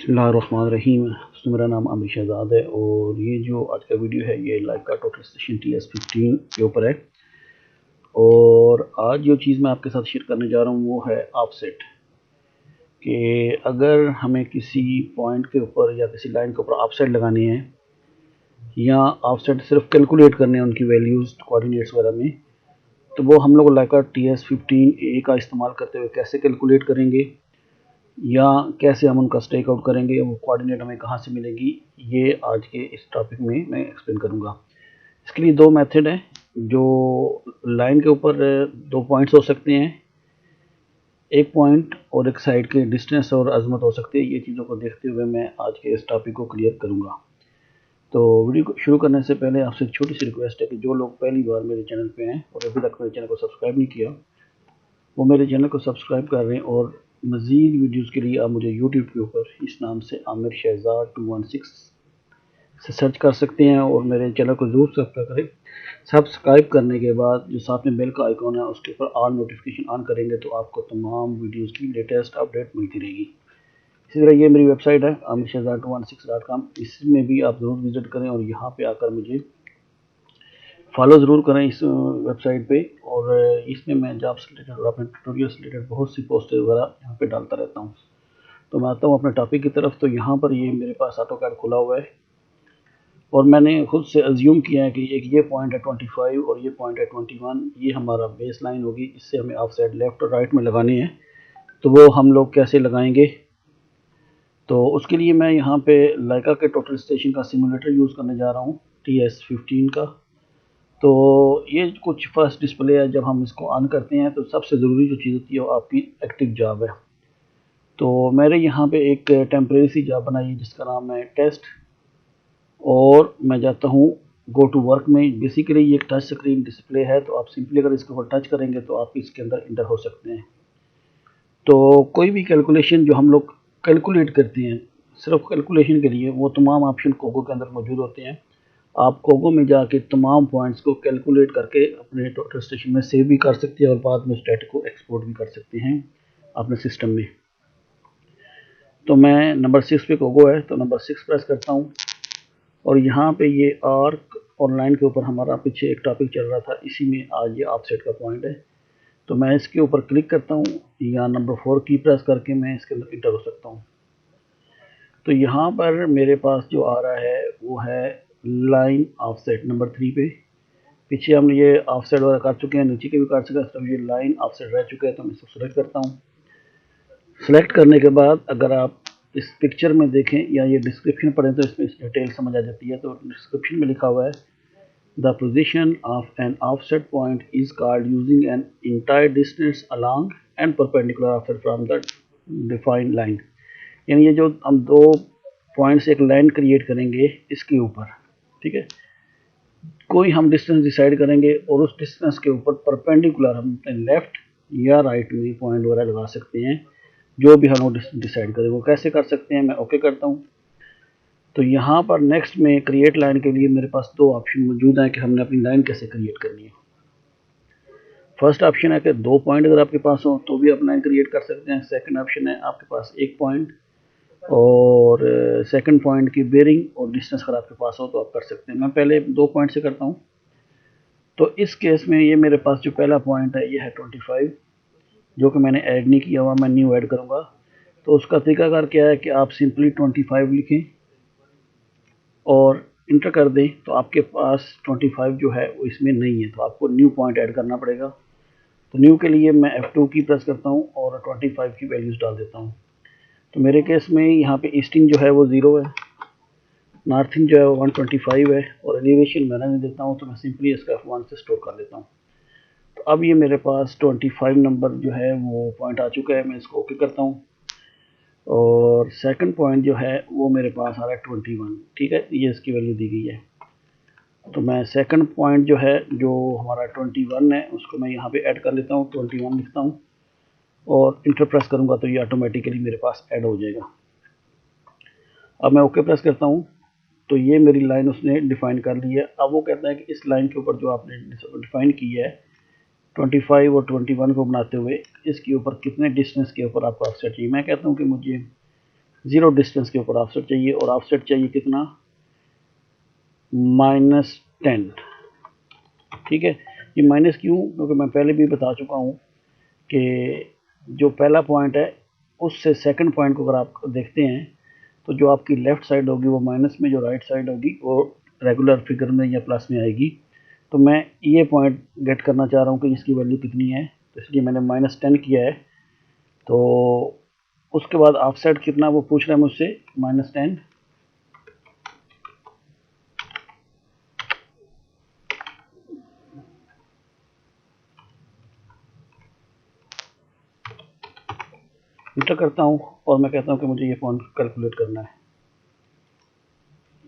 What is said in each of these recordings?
बिस्मिल्लाहिर्रहमानिर्रहीम। मेरा नाम आमिर शहजाद है और ये जो आज का वीडियो है ये लाइका टोटल स्टेशन TS15 के ऊपर है। और आज जो चीज़ मैं आपके साथ शेयर करने जा रहा हूँ वो है ऑफसेट, कि अगर हमें किसी पॉइंट के ऊपर या किसी लाइन के ऊपर ऑफसेट लगाने हैं या ऑफसेट सिर्फ कैलकुलेट करने हैं उनकी वैल्यूज़ कोऑर्डिनेट्स वगैरह में, तो वो हम लोग लाइका TS15A का इस्तेमाल करते हुए कैसे कैलकुलेट करेंगे या कैसे हम उनका स्टेक आउट करेंगे, वो कोऑर्डिनेट हमें कहाँ से मिलेगी, ये आज के इस टॉपिक में मैं एक्सप्लेन करूँगा। इसके लिए दो मेथड हैं। जो लाइन के ऊपर दो पॉइंट्स हो सकते हैं, एक पॉइंट और एक साइड के डिस्टेंस और अजमत हो सकती है। ये चीज़ों को देखते हुए मैं आज के इस टॉपिक को क्लियर करूँगा। तो वीडियो को शुरू करने से पहले आपसे एक छोटी सी रिक्वेस्ट है कि जो लोग पहली बार मेरे चैनल पे हैं और अभी तक मेरे चैनल को सब्सक्राइब नहीं किया, वो मेरे चैनल को सब्सक्राइब कर रहे हैं। और मज़ीद वीडियोस के लिए आप मुझे यूट्यूब के ऊपर इस नाम से आमिर शहजाद 216 से सर्च कर सकते हैं और मेरे चैनल को ज़रूर सब्सक्राइब करें। सब्सक्राइब करने के बाद जो साथ में बेल का आइकॉन है उसके ऊपर ऑल नोटिफिकेशन ऑन करेंगे तो आपको तमाम वीडियोस की लेटेस्ट अपडेट मिलती रहेगी। इसी तरह ये मेरी वेबसाइट है amirshahzad216.com, इसमें भी आप ज़रूर विज़िट करें और यहाँ पे आकर मुझे फॉलो ज़रूर करें इस वेबसाइट पे। और इसमें मैं जॉब से रिलेटेड और अपने ट्यूटोरियल से रिलेटेड बहुत सी पोस्टें वगैरह यहाँ पे डालता रहता हूँ। तो मैं आता हूँ अपने टॉपिक की तरफ। तो यहाँ पर ये मेरे पास ऑटोकैड खुला हुआ है और मैंने खुद से अज्यूम किया है कि एक ये पॉइंट है 25 और ये पॉइंट है 21, ये हमारा बेस लाइन होगी। इससे हमें ऑफ साइड लेफ्ट और राइट में लगानी है, तो वो हम लोग कैसे लगाएंगे। तो उसके लिए मैं यहाँ पे लाइका के टोटल स्टेशन का सिमुलेटर यूज़ करने जा रहा हूँ, TS15 का। तो ये कुछ फर्स्ट डिस्प्ले है। जब हम इसको ऑन करते हैं तो सबसे ज़रूरी जो चीज़ होती है वो आपकी एक्टिव जॉब है। तो मेरे यहाँ पे एक टेम्परेरी सी जॉब बनाई है जिसका नाम है टेस्ट, और मैं जाता हूँ गो टू वर्क में। बेसिकली ये एक टच स्क्रीन डिस्प्ले है, तो आप सिंपली अगर इसके ऊपर टच करेंगे तो आप इसके अंदर इंटर हो सकते हैं। तो कोई भी कैलकुलेशन जो हम लोग कैलकुलेट करते हैं सिर्फ कैलकुलेशन के लिए, वो तमाम ऑप्शन कोगो के अंदर मौजूद होते हैं। आप कोगो में जाके तमाम पॉइंट्स को कैलकुलेट करके अपने टोटल स्टेशन में सेव भी कर सकते हैं और बाद में उस डेटा को एक्सपोर्ट भी कर सकते हैं अपने सिस्टम में। तो मैं नंबर 6 पे कोगो है तो नंबर 6 प्रेस करता हूँ और यहाँ पे ये आर्क और लाइन के ऊपर हमारा पीछे एक टॉपिक चल रहा था, इसी में आज ये ऑफसेट का पॉइंट है। तो मैं इसके ऊपर क्लिक करता हूँ या नंबर 4 की प्रेस करके मैं इसके अंदर इंटर हो सकता हूँ। तो यहाँ पर मेरे पास जो आ रहा है वो है लाइन ऑफसेट नंबर 3 पे। पीछे हम ये ऑफसेट वगैरह काट चुके हैं, नीचे के भी काट चुके हैं, तो ये लाइन ऑफसेट रह चुका है। तो मैं इसको सेलेक्ट करता हूँ। सेलेक्ट करने के बाद अगर आप इस पिक्चर में देखें या ये डिस्क्रिप्शन पढ़ें तो इसमें डिटेल समझ आ जाती है। तो डिस्क्रिप्शन में लिखा हुआ है the position of an offset point is called using an entire distance along and perpendicular offset from the defined line. यानी ये जो हम दो पॉइंट्स एक लाइन क्रिएट करेंगे इसके ऊपर, ठीक है, कोई हम डिस्टेंस डिसाइड करेंगे और उस डिस्टेंस के ऊपर परपेंडिकुलर हम अपने लेफ्ट या राइट में पॉइंट वगैरह लगा सकते हैं। जो भी हम डिसाइड करें वो कैसे कर सकते हैं। मैं ओके करता हूँ। तो यहाँ पर नेक्स्ट में क्रिएट लाइन के लिए मेरे पास दो ऑप्शन मौजूद हैं कि हमने अपनी लाइन कैसे क्रिएट करनी है। फर्स्ट ऑप्शन है कि दो पॉइंट अगर आपके पास हो तो भी आप लाइन क्रिएट कर सकते हैं। सेकंड ऑप्शन है आपके पास एक पॉइंट और सेकंड पॉइंट की बेयरिंग और डिस्टेंस अगर आपके पास हो तो आप कर सकते हैं। मैं पहले दो पॉइंट से करता हूँ। तो इस केस में ये मेरे पास जो पहला पॉइंट है ये है 25, जो कि मैंने ऐड नहीं किया हुआ, मैं न्यू ऐड करूँगा। तो उसका तरीकाकार क्या है कि आप सिंपली 25 लिखें और इंटर कर दें। तो आपके पास 25 जो है वो इसमें नहीं है, तो आपको न्यू पॉइंट ऐड करना पड़ेगा। तो न्यू के लिए मैं F2 की प्रेस करता हूँ और 25 की वैल्यूज़ डाल देता हूँ। तो मेरे केस में यहाँ पे ईस्टिंग जो है वो 0 है, नॉर्थिंग जो है वो 125 है और एलिवेशन मैं रहने देता हूँ। तो मैं सिंपली इसका F1 से स्टोर कर लेता हूँ। तो अब ये मेरे पास 25 नंबर जो है वो पॉइंट आ चुका है। मैं इसको ओके करता हूँ और सेकंड पॉइंट जो है वो मेरे पास आ रहा है 21, ठीक है, ये इसकी वैल्यू दी गई है। तो मैं सेकंड पॉइंट जो है जो हमारा 21 है उसको मैं यहाँ पे ऐड कर लेता हूँ, 21 लिखता हूँ और इंटर प्रेस करूँगा तो ये ऑटोमेटिकली मेरे पास ऐड हो जाएगा। अब मैं ओके प्रेस करता हूँ तो ये मेरी लाइन उसने डिफाइन कर ली है। अब वो कहता है कि इस लाइन के ऊपर जो आपने डिफाइन की है 25 और 21 को बनाते हुए इसके ऊपर कितने डिस्टेंस के ऊपर आपको ऑफसेट चाहिए। मैं कहता हूँ कि मुझे 0 डिस्टेंस के ऊपर ऑफसेट चाहिए, और ऑफसेट चाहिए कितना, -10। ठीक है, ये माइनस क्यों, क्योंकि मैं पहले भी बता चुका हूँ कि जो पहला पॉइंट है उससे सेकंड पॉइंट को अगर आप देखते हैं तो जो आपकी लेफ़्ट साइड होगी वो माइनस में, जो राइट साइड होगी वो रेगुलर फिगर में या प्लस में आएगी। तो मैं ये पॉइंट गेट करना चाह रहा हूँ कि इसकी वैल्यू कितनी है, तो इसलिए मैंने -10 किया है। तो उसके बाद ऑफसेट कितना वो पूछ रहा है मुझसे, -10। इंटर करता हूँ और मैं कहता हूँ कि मुझे ये पॉइंट कैलकुलेट करना है।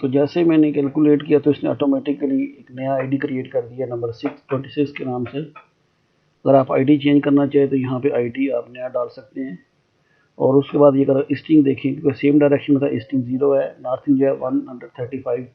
तो जैसे मैंने कैलकुलेट किया तो इसने ऑटोमेटिकली एक नया आईडी क्रिएट कर दिया नंबर 626 के नाम से। अगर आप आईडी चेंज करना चाहें तो यहाँ पे आईडी आप नया डाल सकते हैं। और उसके बाद ये अगर ईस्टिंग देखें, क्योंकि सेम डायरेक्शन में था, ईस्टिंग 0 है, नॉर्थिंग जो है 135।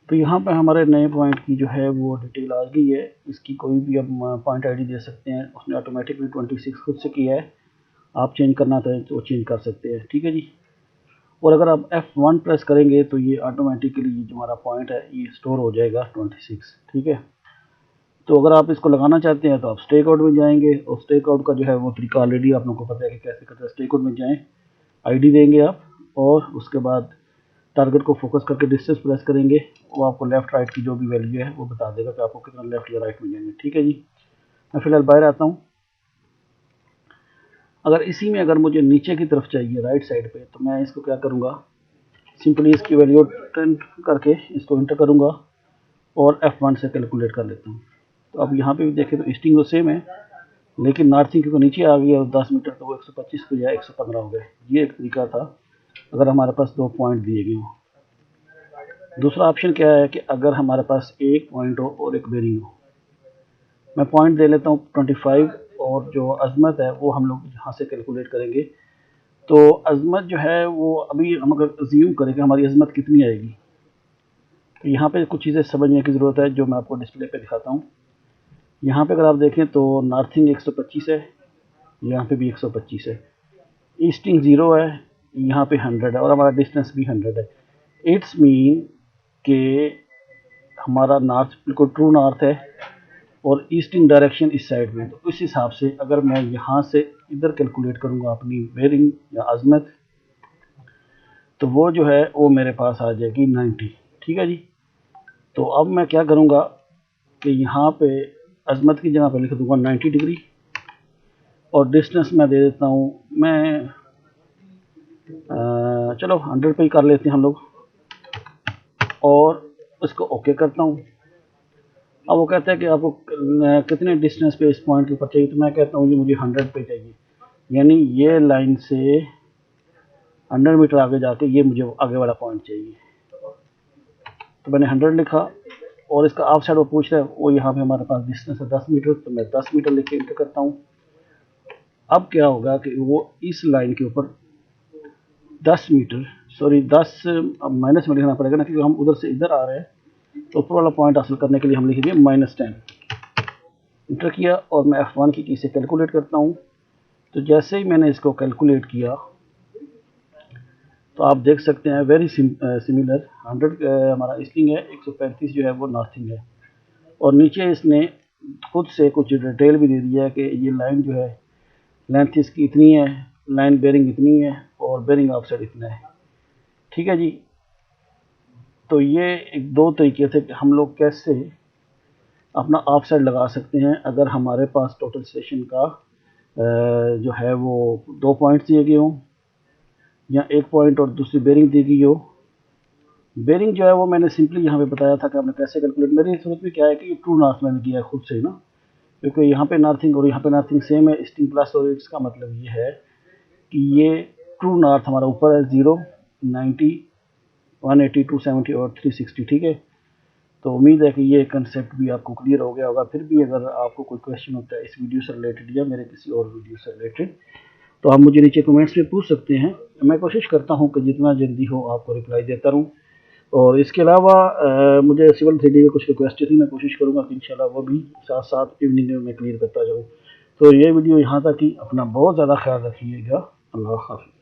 तो यहाँ पे हमारे नए पॉइंट की जो है वो डिटेल आ गई है। इसकी कोई भी अब पॉइंट आईडी दे सकते हैं, उसने ऑटोमेटिकली 26 खुद से किया है। आप चेंज करना चाहें तो चेंज कर सकते हैं। ठीक है जी। और अगर आप F1 प्रेस करेंगे तो ये ऑटोमेटिकली जो हमारा पॉइंट है ये स्टोर हो जाएगा 26। ठीक है। तो अगर आप इसको लगाना चाहते हैं तो आप स्टेक आउट में जाएंगे, और स्टेक आउट का जो है वो तरीका ऑलरेडी आप लोगों को पता है कि कैसे करते हैं। स्टेक आउट में जाएं, आईडी देंगे आप, और उसके बाद टारगेट को फोकस करके डिस्टेंस प्रेस करेंगे, वो आपको लेफ्ट राइट की जो भी वैल्यू है वो बता देगा कि आपको कितना लेफ्ट या राइट में जाएंगे। ठीक है जी। मैं फिलहाल बाहर आता हूँ। अगर इसी में अगर मुझे नीचे की तरफ चाहिए राइट साइड पे, तो मैं इसको क्या करूँगा, सिंपली इसकी वैल्यू 10 करके इसको इंटर करूँगा और F1 से कैलकुलेट कर लेता हूँ। तो अब यहाँ पे भी देखें तो ईस्टिंग तो सेम है, लेकिन नॉर्थिंग क्योंकि नीचे आ गई और 10 मीटर, तो वो 125 को या 115 हो गए। ये एक तरीका था अगर हमारे पास 2 पॉइंट दिए गए हों। दूसरा ऑप्शन क्या है कि अगर हमारे पास एक पॉइंट हो और एक बेरिंग हो। मैं पॉइंट दे लेता हूँ 25, और जो अजमत है वो हम लोग यहाँ से कैलकुलेट करेंगे। तो अजमत जो है वो अभी हम अगर अज्यूम करें कि हमारी अजमत कितनी आएगी, तो यहाँ पे कुछ चीज़ें समझने की ज़रूरत है जो मैं आपको डिस्प्ले पे दिखाता हूँ। यहाँ पे अगर आप देखें तो नॉर्थिंग 125 है, यहाँ पे भी 125 है, ईस्टिंग 0 है, यहाँ पे 100 है, और हमारा डिस्टेंस भी 100 है। इट्स मीन कि हमारा नॉर्थ बिल्कुल ट्रू नॉर्थ है और ईस्टिंग डायरेक्शन इस साइड में। तो इस हिसाब से अगर मैं यहाँ से इधर कैलकुलेट करूँगा अपनी बेरिंग या अजमत, तो वो जो है वो मेरे पास आ जाएगी 90। ठीक है जी। तो अब मैं क्या करूँगा कि यहाँ पे अजमत की जगह पे लिख दूँगा 90 डिग्री, और डिस्टेंस मैं दे देता हूँ, मैं चलो 100 पे ही कर लेते हैं हम लोग, और इसको ओके करता हूँ। अब वो कहता है कि आपको कितने डिस्टेंस पे इस पॉइंट के ऊपर चाहिए, तो मैं कहता हूँ जी मुझे 100 पे चाहिए, यानी ये लाइन से 100 मीटर आगे जाके ये मुझे आगे वाला पॉइंट चाहिए। तो मैंने 100 लिखा, और इसका ऑफ साइड वो पूछ रहा है, वो यहाँ पे हमारे पास डिस्टेंस है 10 मीटर, तो मैं 10 मीटर लिख के इंटर करता हूँ। अब क्या होगा कि वो इस लाइन के ऊपर 10 मीटर, सॉरी 10, अब माइनस में लिखना पड़ेगा ना, क्योंकि हम उधर से इधर आ रहे हैं, तो ऊपर वाला पॉइंट हासिल करने के लिए हम लिखेंगे -10। इंटर किया और मैं F1 की से कैलकुलेट करता हूँ। तो जैसे ही मैंने इसको कैलकुलेट किया तो आप देख सकते हैं वेरी सिमिलर। 100 हमारा ईस्टिंग है, 135 जो है वो नॉर्थिंग है, और नीचे इसने खुद से कुछ डिटेल भी दे दिया है कि ये लाइन जो है लेंथ इसकी इतनी है, लाइन बेरिंग इतनी है, और बेरिंग ऑफसेट इतना है। ठीक है जी। तो ये एक दो तरीके थे कि हम लोग कैसे अपना ऑफसेट लगा सकते हैं अगर हमारे पास टोटल स्टेशन का जो है वो 2 पॉइंट्स दिए गए हों, या एक पॉइंट और दूसरी बेरिंग दी गई हो। बेरिंग जो है वो मैंने सिंपली यहाँ पे बताया था कि आपने कैसे कैलकुलेट, मेरी सूरत में क्या है कि ट्रू नॉर्थ मैंने किया है खुद से ना, क्योंकि यहाँ पे नॉर्थिंग और यहाँ पे नॉर्थिंग सेम है, ईस्टिंग प्लस, और इसका मतलब ये है कि ये ट्रू नॉर्थ हमारा ऊपर है 0, 90, 180, 270 और 360। ठीक है। तो उम्मीद है कि ये कंसेप्ट भी आपको क्लियर हो गया होगा। फिर भी अगर आपको कोई क्वेश्चन होता है इस वीडियो से रिलेटेड या मेरे किसी और वीडियो से रिलेटेड, तो आप मुझे नीचे कमेंट्स में पूछ सकते हैं। मैं कोशिश करता हूँ कि जितना जल्दी हो आपको रिप्लाई देता रहूँ। और इसके अलावा मुझे सिविल 3D के कुछ रिक्वेस्ट थी, मैं कोशिश करूँगा कि इंशाल्लाह वो भी साथ साथ इवनिंग में मैं क्लियर करता जाऊँ। तो ये वीडियो यहाँ तक ही। अपना बहुत ज़्यादा ख्याल रखिएगा। अल्लाह हाफ़िज़।